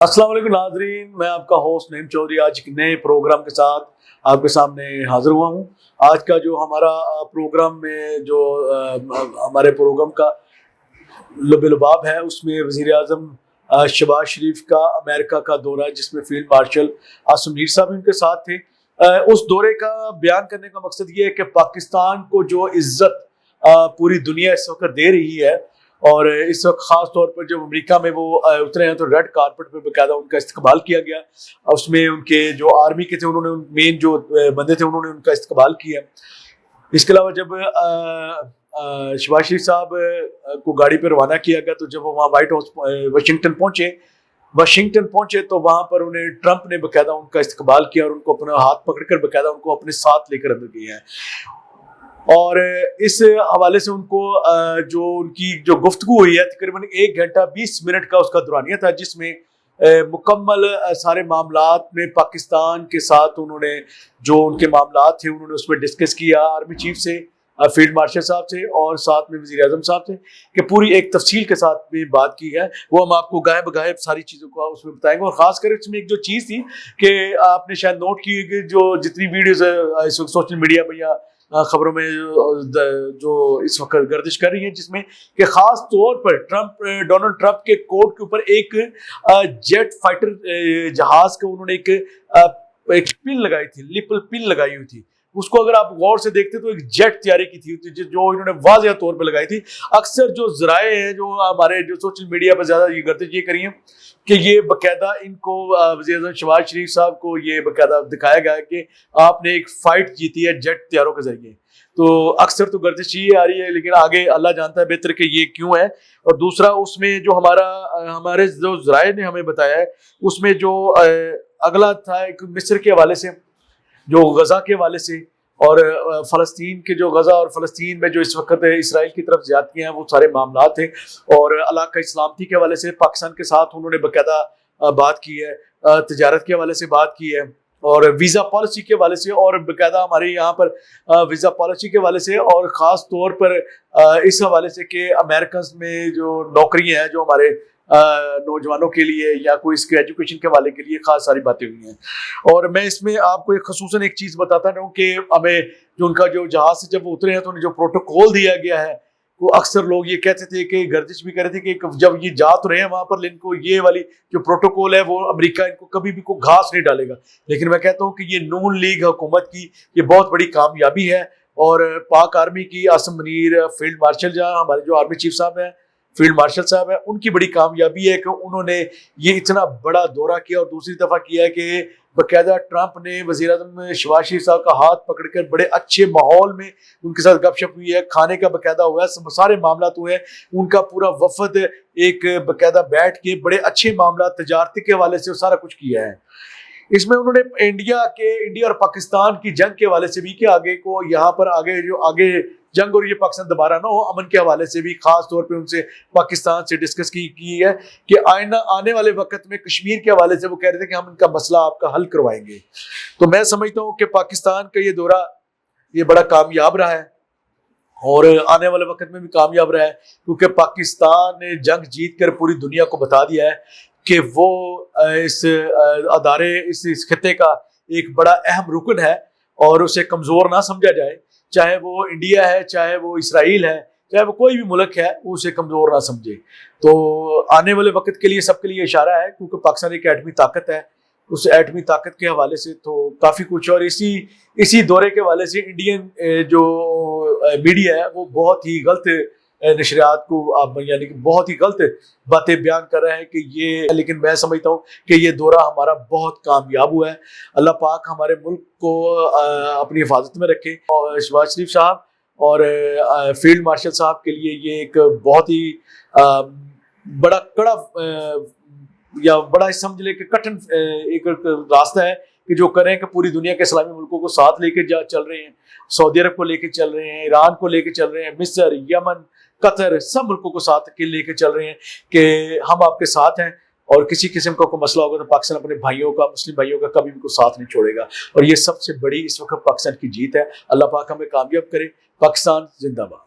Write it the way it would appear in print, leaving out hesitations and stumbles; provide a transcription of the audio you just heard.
अस्सलाम वालेकुम नाजरीन, मैं आपका होस्ट नईम चौधरी आज एक नए प्रोग्राम के साथ आपके सामने हाजिर हुआ हूँ। आज का जो हमारा प्रोग्राम में जो हमारे प्रोग्राम का लुब-ए-लुबाब है उसमें वज़ीर आज़म शहबाज शरीफ का अमेरिका का दौरा है, जिसमें फील्ड मार्शल आसिम मुनीर साहब उनके साथ थे। उस दौरे का बयान करने का मकसद ये है कि पाकिस्तान को जो इज़्ज़त पूरी दुनिया इस वक्त दे रही है, और इस वक्त ख़ास तौर पर जब अमेरिका में वो उतरे हैं तो रेड कारपेट पे बाकायदा उनका इस्तकबाल किया गया। उसमें उनके जो आर्मी के थे उन्होंने मेन जो बंदे थे उन्होंने उनका इस्तकबाल किया। इसके अलावा जब शहबाज शरीफ साहब को गाड़ी पर रवाना किया गया तो जब वो वहाँ वाइट हाउस वाशिंगटन पहुंचे तो वहाँ पर उन्हें ट्रंप ने बाकायदा उनका इस्तकबाल किया और उनको अपना हाथ पकड़कर बाकायदा उनको अपने साथ लेकर अंदर गए हैं। और इस हवाले से उनको जो उनकी जो गुफ्तगू हुई है तकरीबन 1 घंटा 20 मिनट का उसका दौरानिया था, जिसमें मुकम्मल सारे मामलात में पाकिस्तान के साथ उन्होंने जो उनके मामलात थे उन्होंने उसमें डिस्कस किया आर्मी चीफ से, फील्ड मार्शल साहब से और साथ में वज़ीर आज़म साहब से, कि पूरी एक तफसील के साथ भी बात की है। वो हम आपको गायब बगायब सारी चीज़ों को उसमें बताएंगे। और ख़ासकर इसमें एक जो चीज़ थी कि आपने शायद नोट की कि जो जितनी वीडियोज़ इस वक्त सोशल मीडिया पर या खबरों में जो इस वक्त गर्दिश कर रही है, जिसमें कि खास तौर पर डोनाल्ड ट्रंप के कोर्ट के ऊपर एक जेट फाइटर जहाज का उन्होंने एक पिन लगाई थी, लिपल पिन लगाई हुई थी। उसको अगर आप गौर से देखते तो एक जेट तैयारी की थी जो इन्होंने वाज़ेह तौर पर लगाई थी। अक्सर जो ज़राए हैं जो हमारे जो सोशल मीडिया पर ज़्यादा ये गर्दिश ये करी है कि ये बाकायदा इनको वज़ीर आज़म शहबाज शरीफ साहब को ये बाकायदा दिखाया गया है कि आपने एक फ़ाइट जीती है जेट तैयारों के जरिए। तो अक्सर तो गर्दिश ये आ रही है, लेकिन आगे अल्लाह जानता है बेहतर कि ये क्यों है। और दूसरा उसमें जो हमारे जो ज़राए ने हमें बताया है उसमें जो अगला था एक मिस्र के हवाले से, जो गज़ा के हवाले से और फ़लस्तीन के जो गज़ा और फ़लस्तीन में जो इस वक्त इसराइल की तरफ ज़्यादतियाँ हैं वो सारे मामलात थे। और इलाक़ाई सलामती के हवाले से पाकिस्तान के साथ उन्होंने बाकायदा बात की है, तजारत के हवाले से बात की है और वीज़ा पॉलिसी के हवाले से, और बाकायदा हमारे यहाँ पर वीज़ा पॉलिसी के हवाले से और ख़ास तौर पर इस हवाले से कि अमेरिका में जो नौकरियाँ हैं जो हमारे नौजवानों के लिए या कोई इसके एजुकेशन के वाले के लिए खास सारी बातें हुई हैं। और मैं इसमें आपको एक खसूसन एक चीज़ बताता रहूँ कि हमें जो उनका जो जहाज़ से जब उतरे हैं तो उन्हें जो प्रोटोकॉल दिया गया है वो अक्सर लोग ये कहते थे कि गर्दिश भी कर रहे थे कि जब ये जा तो रहे हैं वहाँ पर इनको ये वाली जो प्रोटोकॉल है वो अमेरिका इनको कभी भी कोई घास नहीं डालेगा। लेकिन मैं कहता हूँ कि ये नून लीग हुकूमत की ये बहुत बड़ी कामयाबी है। और पाक आर्मी की आसिम मुनीर फील्ड मार्शल जहाँ हमारे जो आर्मी चीफ साहब हैं फील्ड मार्शल साहब है, उनकी बड़ी कामयाबी है कि उन्होंने ये इतना बड़ा दौरा किया और दूसरी दफ़ा किया है कि बाकायदा ट्रंप ने वज़ीर आज़म शहबाज शरीफ साहब का हाथ पकड़कर बड़े अच्छे माहौल में उनके साथ गपशप हुई है, खाने का बाकायदा हुआ है, सारे मामला हुए हैं। उनका पूरा वफद एक बाकायदा बैठ के बड़े अच्छे मामला तजारती के हवाले से सारा कुछ किया है। इसमें उन्होंने इंडिया और पाकिस्तान की जंग के हवाले से भी कि आगे को यहाँ पर आगे जंग और ये पाकिस्तान दोबारा ना हो, अमन के हवाले से भी खास तौर पे उनसे पाकिस्तान से डिस्कस की है कि आने वाले वक्त में कश्मीर के हवाले से वो कह रहे थे कि हम इनका मसला आपका हल करवाएंगे। तो मैं समझता हूँ कि पाकिस्तान का ये दौरा ये बड़ा कामयाब रहा है और आने वाले वक्त में भी कामयाब रहा है, क्योंकि पाकिस्तान ने जंग जीत कर पूरी दुनिया को बता दिया है कि वो इस खित्ते का एक बड़ा अहम रुकन है और उसे कमज़ोर ना समझा जाए। चाहे वो इंडिया है, चाहे वो इसराइल है, चाहे वो कोई भी मुल्क है, वो उसे कमज़ोर ना समझे। तो आने वाले वक्त के लिए सबके लिए इशारा है, क्योंकि पाकिस्तान एक एटमी ताकत है। उस एटमी ताकत के हवाले से तो काफ़ी कुछ, और इसी दौरे के हवाले से इंडियन जो मीडिया है वो बहुत ही गलत नशरियात को यानी कि बहुत ही गलत बातें बयान कर रहे हैं कि ये, लेकिन मैं समझता हूँ कि ये दौरा हमारा बहुत कामयाब हुआ है। अल्लाह पाक हमारे मुल्क को अपनी हिफाजत में रखे। और शहबाज शरीफ साहब और फील्ड मार्शल साहब के लिए ये एक बहुत ही बड़ा कड़ा या बड़ा समझ ले कि कठिन एक रास्ता है कि जो करें कि पूरी दुनिया के इस्लामी मुल्कों को साथ लेके चल रहे हैं, सऊदी अरब को लेके चल रहे हैं, ईरान को लेके चल रहे हैं, मिस्र, यमन, कतर, सब मुल्कों को साथ के लेके चल रहे हैं कि हम आपके साथ हैं और किसी किस्म का कोई मसला होगा तो पाकिस्तान अपने भाइयों का, मुस्लिम भाइयों का कभी भी कोई साथ नहीं छोड़ेगा। और ये सबसे बड़ी इस वक्त पाकिस्तान की जीत है। अल्लाह पाक हमें कामयाब करे। पाकिस्तान जिंदाबाद।